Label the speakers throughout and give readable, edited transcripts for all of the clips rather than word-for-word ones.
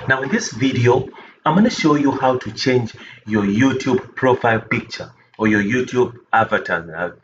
Speaker 1: Now in this video, I'm going to show you how to change your YouTube profile picture or your YouTube avatar,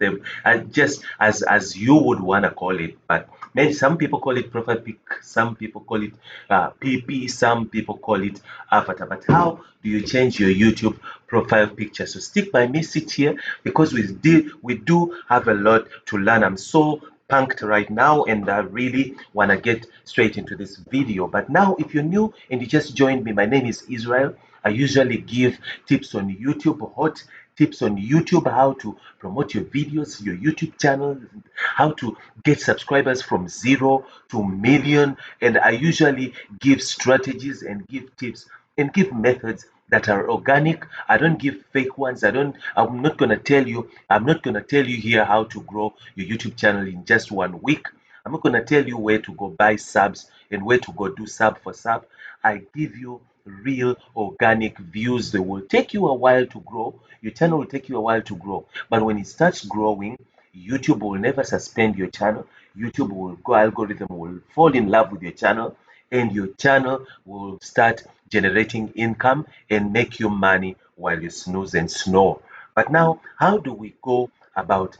Speaker 1: just as you would want to call it. But maybe some people call it profile pic, some people call it PP, some people call it avatar. But how do you change your YouTube profile picture? So stick by me, sit here, because we do have a lot to learn. I'm so punked right now and I really want to get straight into this video. But now if you're new and you just joined me, my name is Israel. I usually give tips on YouTube, hot tips on YouTube, how to promote your videos, your YouTube channel, how to get subscribers from 0 to million, and I usually give strategies and give tips and give methods that are organic. I don't give fake ones. I'm not gonna tell you here how to grow your YouTube channel in just 1 week. I'm not gonna tell you where to go buy subs and where to go do sub for sub. I give you real organic views that will take you a while to grow. Your channel will take you a while to grow. But when it starts growing, YouTube will never suspend your channel. YouTube will go, algorithm will fall in love with your channel, and your channel will start generating income and make you money while you snooze and snore. But now, how do we go about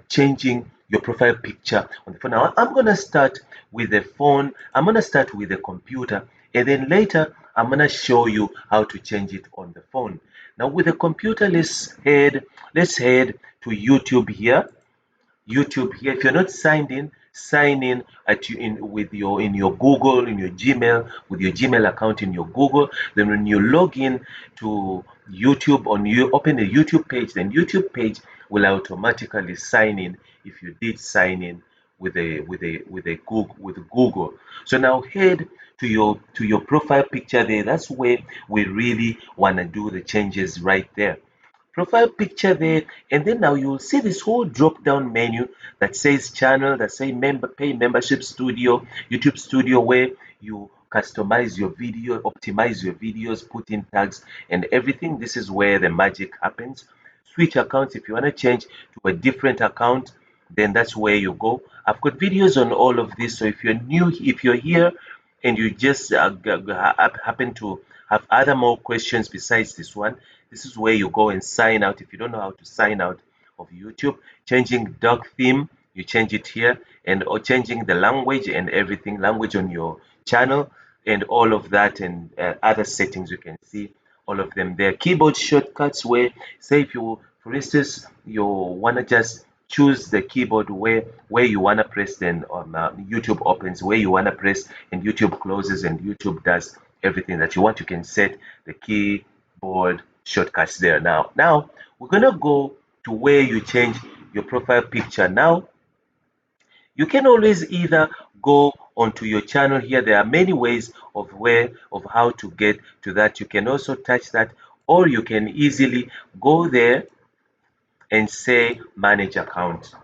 Speaker 1: changing your profile picture on the phone? Now, I'm gonna start with the phone. I'm gonna start with the computer, and then later I'm gonna show you how to change it on the phone. Now, with the computer, let's head to YouTube here. YouTube here. If you're not signed in, sign in in your Google, in your Gmail, with your Gmail account in your Google. Then when you log in to YouTube, on you open a YouTube page, then YouTube page will automatically sign in if you did sign in with Google. So now head to your profile picture there. That's where we really want to do the changes right there. Profile picture there, and then now you'll see this whole drop down menu that says channel, that say pay membership studio, YouTube studio, where you customize your video, optimize your videos, put in tags and everything. This is where the magic happens. Switch accounts. If you want to change to a different account, then that's where you go. I've got videos on all of this, so if you're new, if you're here and you just happen to have other more questions besides this one, this is where you go and sign out. If you don't know how to sign out of YouTube, changing dark theme, you change it here, and or changing the language and everything, language on your channel and all of that, and other settings, you can see all of them there. Keyboard shortcuts, where say if you, for instance, you want to just choose the keyboard where you want to press, then YouTube opens, where you want to press and YouTube closes, and YouTube does everything that you want. You can set the keyboard shortcuts there. Now we're gonna go to where you change your profile picture. Now you can always either go onto your channel here. There are many ways of how to get to that. You can also touch that, or you can easily go there and say manage account.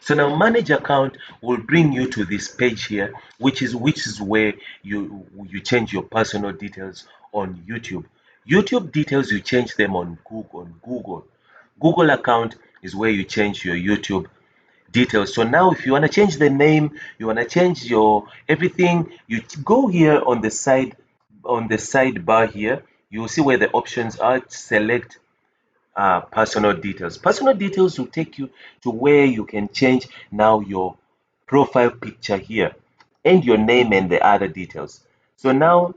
Speaker 1: So now manage account will bring you to this page here, which is where you change your personal details on YouTube. YouTube details, you change them on Google. Google account is where you change your YouTube details. So now if you want to change the name, you want to change your everything, you go here on the sidebar here. You'll see where the options are. Select personal details. Personal details will take you to where you can change now your profile picture here and your name and the other details. So now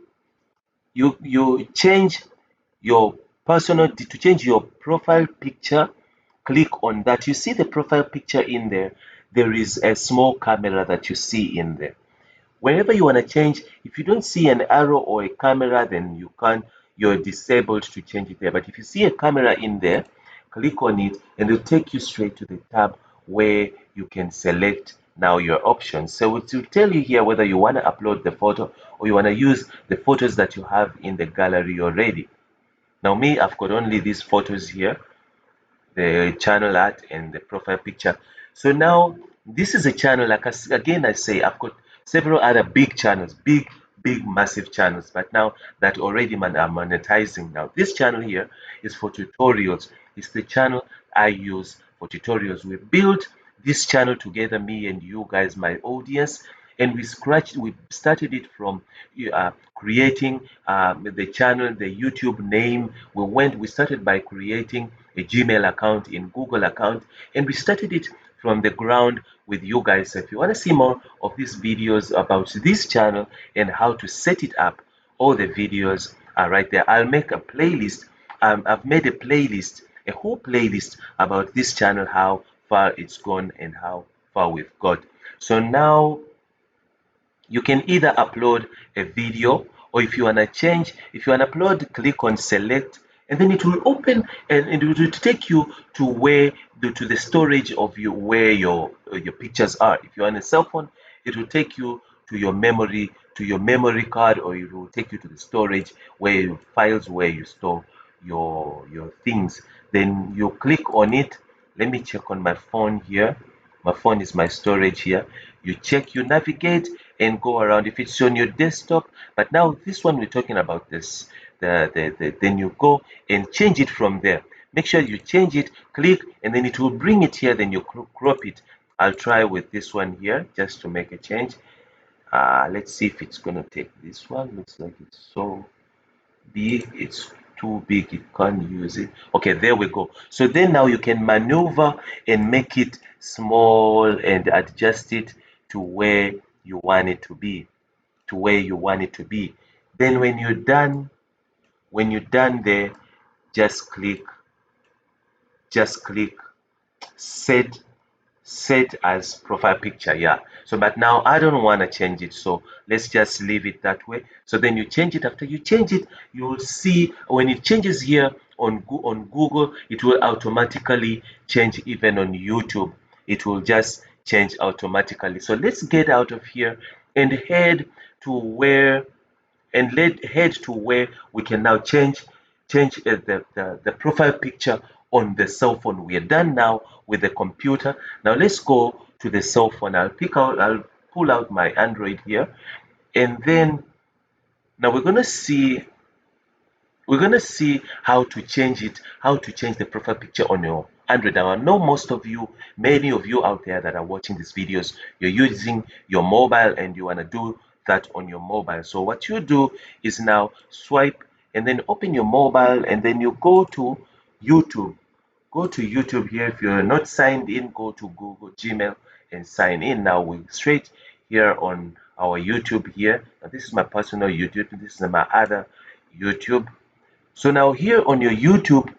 Speaker 1: you change your to change your profile picture. Click on that. You see the profile picture in there. There is a small camera that you see in there. Whenever you want to change, if you don't see an arrow or a camera, then you're disabled to change it there. But if you see a camera in there, click on it and it'll take you straight to the tab where you can select now your options. So it will tell you here whether you want to upload the photo or you want to use the photos that you have in the gallery already. Now me, I've got only these photos here, the channel art and the profile picture. So now this is a channel, like again I say, I've got several other big channels, big massive channels, but now that already are monetizing. Now this channel here is for tutorials. It's the channel I use for tutorials. We built this channel together, me and you guys, my audience, and we started it from creating the channel, the YouTube name. We started by creating a Gmail account in Google account, and we started it from the ground with you guys. So if you want to see more of these videos about this channel and how to set it up, all the videos are right there. I'll make a playlist. I've made a playlist, a whole playlist about this channel, how far it's gone and how far we've got. So now you can either upload a video, or if you want to change, if you want to upload, click on select, and then it will open, and it will take you to to the storage of where your pictures are. If you're on a cell phone, it will take you to your memory card, or it will take you to the storage where files where you store your things. Then you click on it. Let me check on my phone here. My phone is my storage here. You check, you navigate and go around if it's on your desktop. But now this one we're talking about this, then you go and change it from there. Make sure you change it, click, and then it will bring it here. Then you crop it. I'll try with this one here just to make a change. Let's see if it's gonna take this one. Looks like it's so big, it's too big, you can't use it. Okay, there we go. So then now you can maneuver and make it small and adjust it to where you want it to be, then when you're done there, just click just click set set as profile picture. Yeah, so but now I don't want to change it, so let's just leave it that way. So then you change it. After you change it, you will see when it changes here on Google, it will automatically change. Even on YouTube, it will just change automatically. So let's get out of here and head to where and let head to where we can now change the profile picture on the cell phone. We are done now with the computer. Now let's go to the cell phone. I'll pull out my Android here, and then now we're gonna see how to change the profile picture on your Android. Now I know many of you out there that are watching these videos, you're using your mobile and you wanna do that on your mobile. So what you do is now swipe and then open your mobile, and then you go to YouTube. Go to YouTube here. If you're not signed in, go to Google Gmail and sign in. Now we're straight here on our YouTube here. Now this is my personal YouTube. This is my other YouTube. So now here on your YouTube,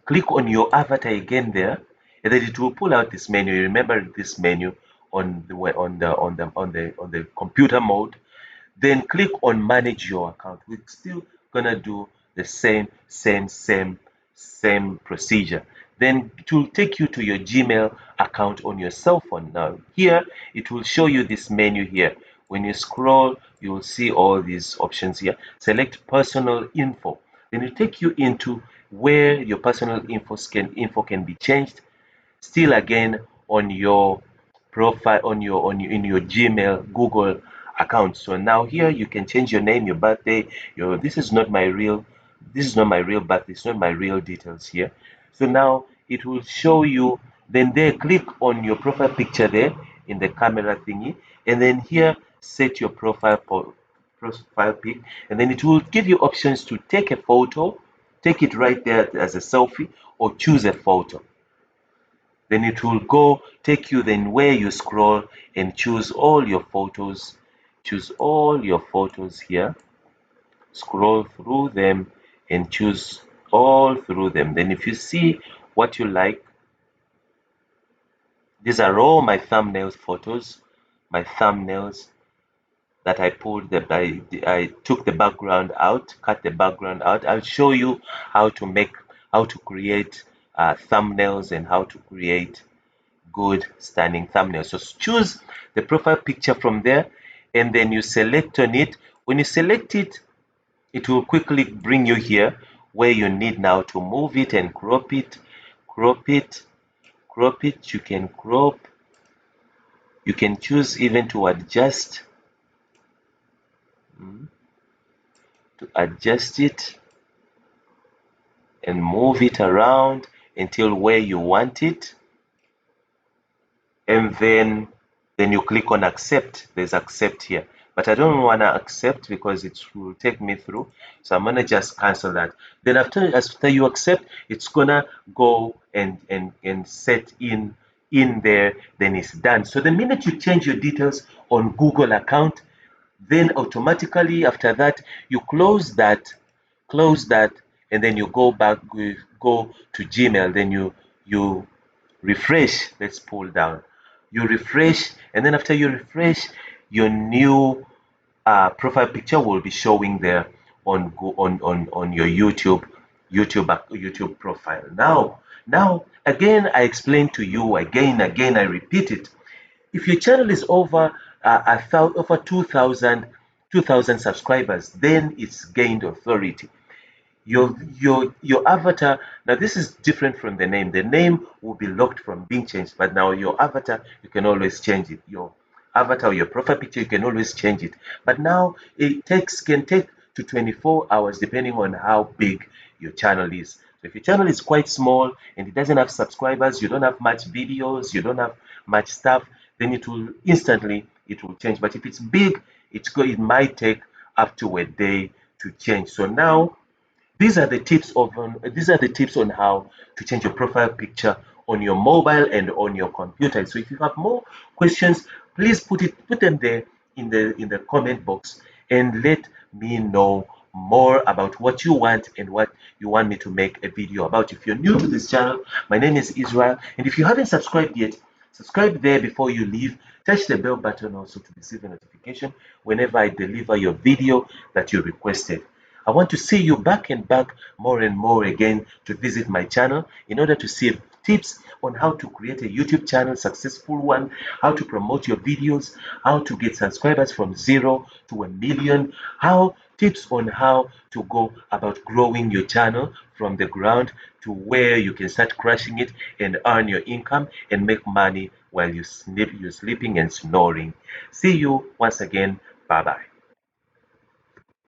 Speaker 1: click on your avatar again there, and then it will pull out this menu. Remember this menu on the computer mode. Then click on manage your account. We're still gonna do the same procedure. Then it will take you to your Gmail account on your cell phone. Now here it will show you this menu here. When you scroll, you will see all these options here. Select personal info. Then it take you into where your personal info can be changed. Still again on your profile in your Gmail Google account. So now here you can change your name, your birthday, this is not my real birthday, it's not my real details here. So now it will show you, then there click on your profile picture there in the camera thingy, and then here set your profile pic, and then it will give you options to take a photo, take it right there as a selfie, or choose a photo. Then it will go take you then where you scroll and choose all your photos. Choose all your photos here. Scroll through them and choose all through them. Then if you see what you like, these are all my thumbnails photos, my thumbnails that I pulled. I took the background out, cut the background out. I'll show you how to create thumbnails and how to create good stunning thumbnail. So choose the profile picture from there, and then you select on it. When you select it, it will quickly bring you here where you need now to move it and crop it. You can crop, you can choose even to adjust it and move it around until where you want it. and then you click on accept. There's accept here, but I don't want to accept because it will take me through, so I'm gonna just cancel that. Then after you accept, it's gonna go and set in there, then it's done. So the minute you change your details on Google account, then automatically after that you close that, and then you go back, go to Gmail, then you refresh. Let's pull down, you refresh, and then after you refresh, your new profile picture will be showing there on your YouTube profile. Now again, I explain to you again, I repeat it. If your channel is over over 2,000 subscribers, then it's gained authority. Your avatar, now this is different from the name. The name will be locked from being changed, but now your avatar, you can always change it. Your avatar or your profile picture, you can always change it. But now it can take to 24 hours depending on how big your channel is. So if your channel is quite small and it doesn't have subscribers, you don't have much videos, you don't have much stuff, then it will change. But if it's big, it might take up to a day to change. So now these are the tips on how to change your profile picture on your mobile and on your computer. So if you have more questions, please put them there in the comment box and let me know more about what you want and what you want me to make a video about. If you're new to this channel, my name is Israel, and if you haven't subscribed yet, subscribe there before you leave. Touch the bell button also to receive a notification whenever I deliver your video that you requested. I want to see you back and back more and more again to visit my channel in order to see tips on how to create a YouTube channel, successful one, how to promote your videos, how to get subscribers from 0 to 1 million, tips on how to go about growing your channel from the ground to where you can start crushing it and earn your income and make money while you're sleeping and snoring. See you once again. Bye bye.